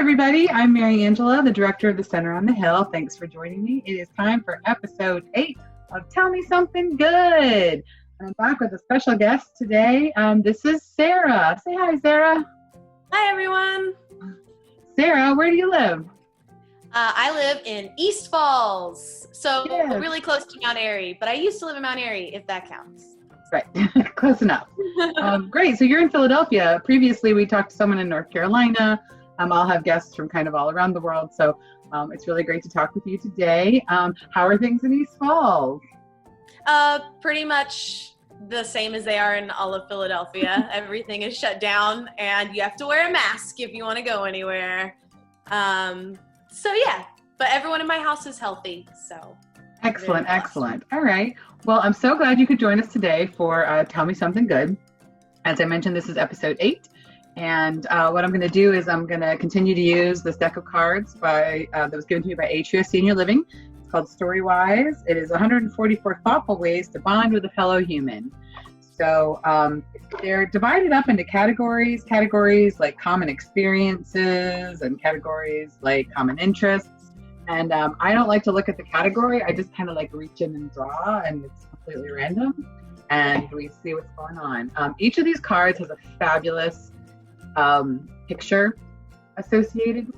everybody. I'm Mary Angela, the director of the Center on the Hill. Thanks for joining me. It is time for episode 8 of Tell Me Something Good. I'm back with a special guest today. This is Sarah. Say hi, Sarah. Hi, everyone. Sarah, where do you live? I live in East Falls, so Yes. really close to Mount Airy, but I used to live in Mount Airy, if that counts. Right, close enough. Great, so you're in Philadelphia. Previously, we talked to someone in North Carolina. I'll have guests from kind of all around the world, so it's really great to talk with you today. How are things in East Falls? Pretty much the same as they are in all of Philadelphia. Everything is shut down, and you have to wear a mask if you want to go anywhere. So yeah, but everyone in my house is healthy, so. Excellent, excellent. All right. Well, I'm so glad you could join us today for Tell Me Something Good. As I mentioned, this is episode 8. And what I'm going to do is I'm going to continue to use this deck of cards that was given to me by Atria Senior Living. It's called Storywise. It is 144 thoughtful ways to bond with a fellow human. So they're divided up into categories like common experiences and categories like common interests. And I don't like to look at the category. I just kind of like reach in and draw, and it's completely random. And we see what's going on. Each of these cards has a fabulous picture associated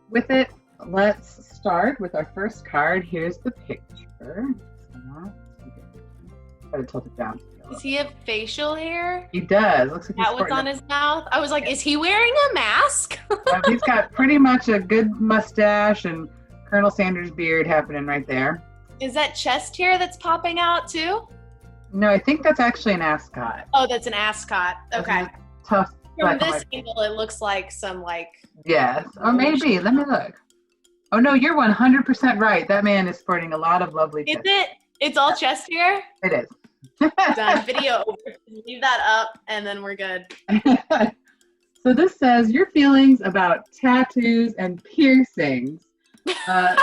with it. Let's start with our first card. Here's the picture. Gotta tilt it down. Does he have facial hair? He does. Looks like that was on his mouth. I was like, is he wearing a mask? He's got pretty much a good mustache and Colonel Sanders beard happening right there. Is that chest hair that's popping out too? No, I think that's actually an ascot. Oh, that's an ascot. Okay. Tough. From this angle, it looks like some Yes, or maybe. Let me look. Oh no, you're 100% right. That man is sporting a lot of lovely. Is it? It's all chest hair. It is. Done. Video over. Leave that up, and then we're good. So this says your feelings about tattoos and piercings. Well,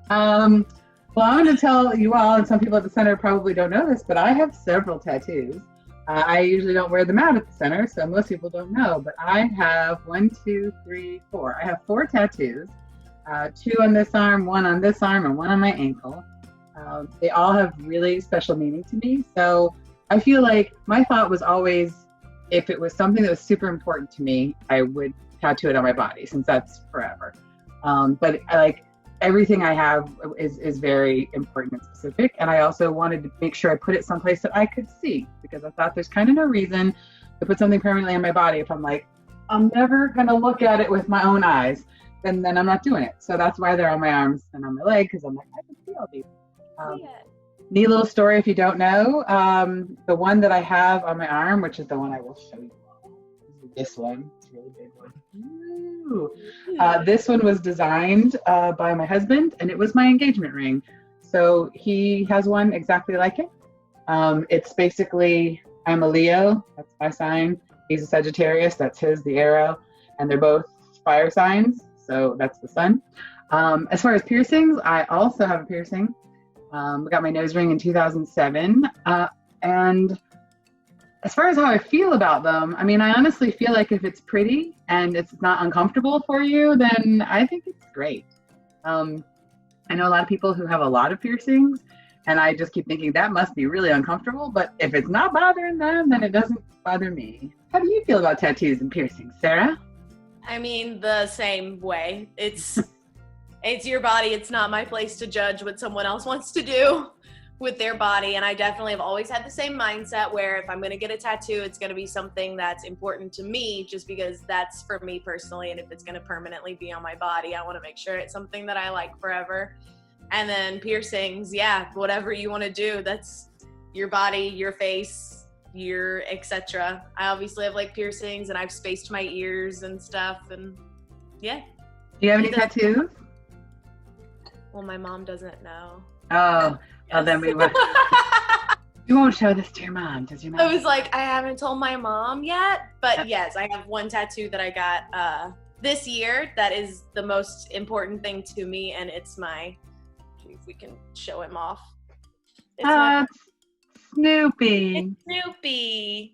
I'm going to tell you all, and some people at the center probably don't know this, but I have several tattoos. I usually don't wear them out at the center, so most people don't know, but I have 1, 2, 3, 4. I have 4 tattoos, 2 on this arm, 1 on this arm, and 1 on my ankle. They all have really special meaning to me, so I feel like my thought was always, if it was something that was super important to me, I would tattoo it on my body, since that's forever. But I like everything I have is very important and specific, and I also wanted to make sure I put it someplace that I could see, because I thought there's kind of no reason to put something permanently on my body if I'm like, I'm never gonna look at it with my own eyes, then I'm not doing it. So that's why they're on my arms and on my leg, because I'm like, I can see all these. Neat little story if you don't know. The one that I have on my arm, which is the one I will show you all, this one. It's a really big one. This one was designed by my husband, and it was my engagement ring. So he has one exactly like it. It's basically, I'm a Leo, that's my sign. He's a Sagittarius, that's his, the arrow. And they're both fire signs, so that's the sun. As far as piercings, I also have a piercing. I got my nose ring in 2007. And as far as how I feel about them, I mean, I honestly feel like if it's pretty and it's not uncomfortable for you, then I think it's great. I know a lot of people who have a lot of piercings, and I just keep thinking that must be really uncomfortable, but if it's not bothering them, then it doesn't bother me. How do you feel about tattoos and piercings, Sarah? I mean, the same way. It's your body. It's not my place to judge what someone else wants to do with their body, and I definitely have always had the same mindset where if I'm going to get a tattoo, it's going to be something that's important to me, just because that's for me personally, and if it's going to permanently be on my body, I want to make sure it's something that I like forever. And then piercings, yeah, whatever you want to do, that's your body, your face, your etc. I obviously have like piercings, and I've spaced my ears and stuff, and yeah. Do you have any tattoos? Well, my mom doesn't know. Oh. Oh, then we won't. You won't show this to your mom, does your mom? I was like, I haven't told my mom yet, but yes, I have one tattoo that I got this year that is the most important thing to me, and it's my, if we can show him off. It's Snoopy. It's Snoopy.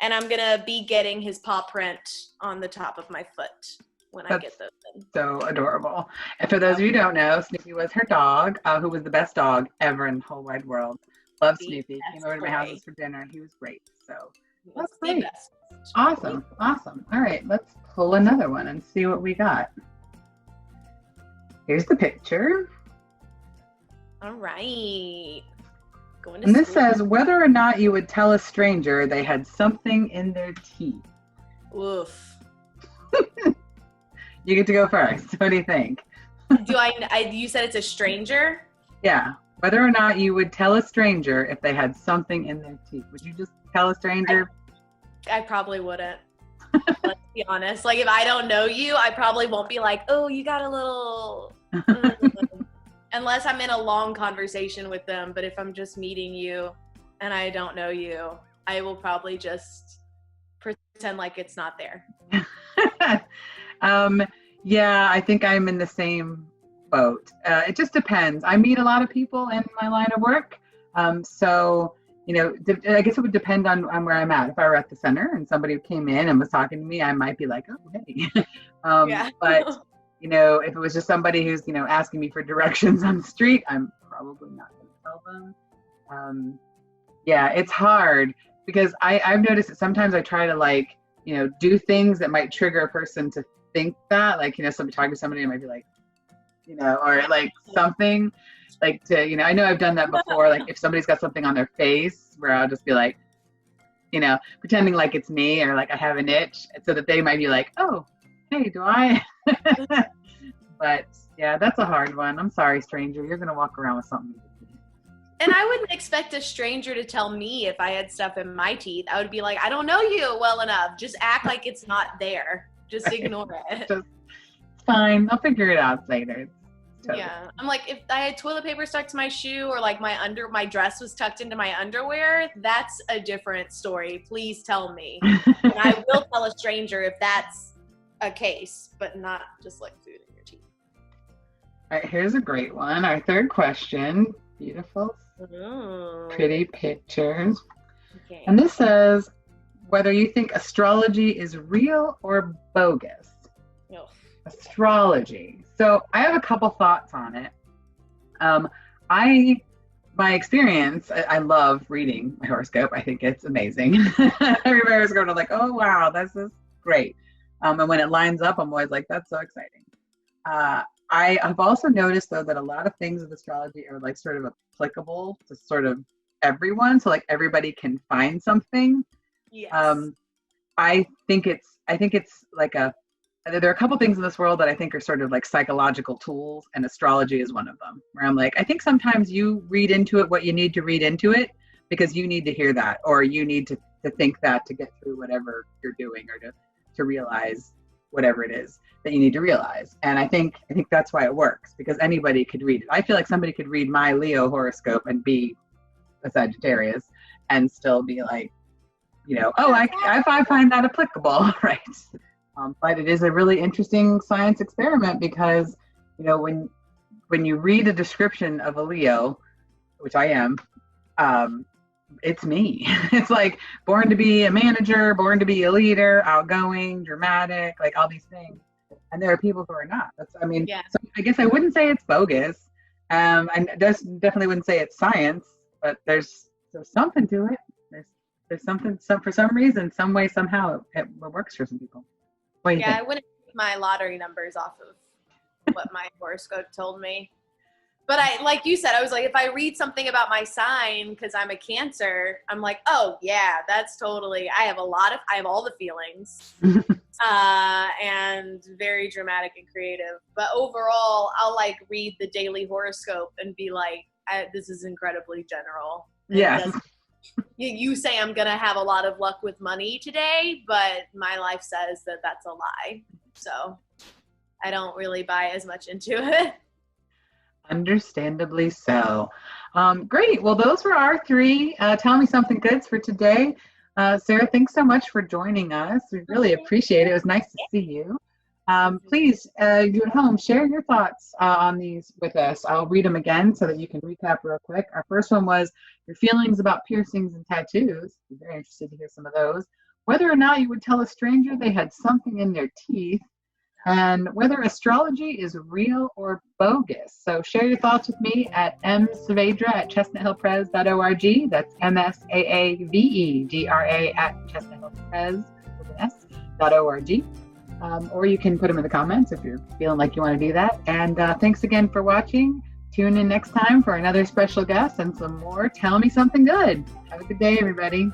And I'm gonna be getting his paw print on the top of my foot when I get those in. So adorable. And for those of you who don't know, Snoopy was her dog, who was the best dog ever in the whole wide world. Love Snoopy. Came over to my house for dinner. He was great. So that's great. Awesome. Awesome. All right, let's pull another one and see what we got. Here's the picture. All right. And this says whether or not you would tell a stranger they had something in their teeth. Oof. You get to go first. What do you think? You said it's a stranger? Yeah. Whether or not you would tell a stranger if they had something in their teeth. Would you just tell a stranger? I probably wouldn't. Let's be honest. Like, if I don't know you, I probably won't be like, oh, you got a little... Unless I'm in a long conversation with them. But if I'm just meeting you and I don't know you, I will probably just pretend like it's not there. Yeah, I think I'm in the same boat. It just depends. I meet a lot of people in my line of work. So, I guess it would depend on where I'm at. If I were at the center and somebody came in and was talking to me, I might be like, oh, hey. Yeah. But, if it was just somebody who's, asking me for directions on the street, I'm probably not going to tell them. Yeah, it's hard because I've noticed that sometimes I try to do things that might trigger a person to think that, somebody talking to somebody, I might be like, or like something like to, I know I've done that before. Like if somebody's got something on their face where I'll just be like, pretending like it's me or like I have an itch so that they might be like, oh, hey, do I? But yeah, that's a hard one. I'm sorry, stranger. You're going to walk around with something. And I wouldn't expect a stranger to tell me if I had stuff in my teeth. I would be like, I don't know you well enough. Just act like it's not there. Just ignore it. Just fine. I'll figure it out later. Totally. Yeah. I'm like, if I had toilet paper stuck to my shoe or like my dress was tucked into my underwear, that's a different story. Please tell me. And I will tell a stranger if that's a case, but not just like food in your teeth. All right, here's a great one. Our third question. Beautiful, pretty pictures. Okay. And this says whether you think astrology is real or bogus. Oh. Astrology. So I have a couple thoughts on it. My experience, I love reading my horoscope. I think it's amazing. Everybody was going to like, oh wow, this is great. And when it lines up, I'm always like, that's so exciting. I have also noticed though that a lot of things with astrology are like sort of applicable to sort of everyone. So like everybody can find something. Yes. I think it's like there are a couple things in this world that I think are sort of like psychological tools, and astrology is one of them, where I'm like, I think sometimes you read into it what you need to read into it because you need to hear that, or you need to think that to get through whatever you're doing, or to realize whatever it is that you need to realize. And I think that's why it works, because anybody could read it. I feel like somebody could read my Leo horoscope and be a Sagittarius and still be like, I find that applicable, right? But it is a really interesting science experiment because, when you read a description of a Leo, which I am, it's me. It's like born to be a manager, born to be a leader, outgoing, dramatic, like all these things. And there are people who are not. Yeah. So I guess I wouldn't say it's bogus. I definitely wouldn't say it's science, but there's something to it. There's something, for some reason, some way, somehow it works for some people. What do you think? I wouldn't take my lottery numbers off of what my horoscope told me. But like you said, I was like, if I read something about my sign, because I'm a Cancer, I'm like, oh yeah, that's totally, I have all the feelings, and very dramatic and creative. But overall, I'll like read the daily horoscope and be like, this is incredibly general. Yeah. You say I'm going to have a lot of luck with money today, but my life says that that's a lie. So I don't really buy as much into it. Understandably so. Great. Well, those were our three Tell Me Something Goods for today. Sarah, thanks so much for joining us. We really appreciate it. It was nice to see you. Please, you at home, share your thoughts on these with us. I'll read them again so that you can recap real quick. Our first one was your feelings about piercings and tattoos. I'm very interested to hear some of those. whether or not you would tell a stranger they had something in their teeth, and whether astrology is real or bogus. So share your thoughts with me at msavedra@chestnuthillprez.org. That's MSAAVEDRA@chestnuthillprez.org. Or you can put them in the comments if you're feeling like you want to do that. And thanks again for watching. Tune in next time for another special guest and some more Tell Me Something Good. Have a good day, everybody.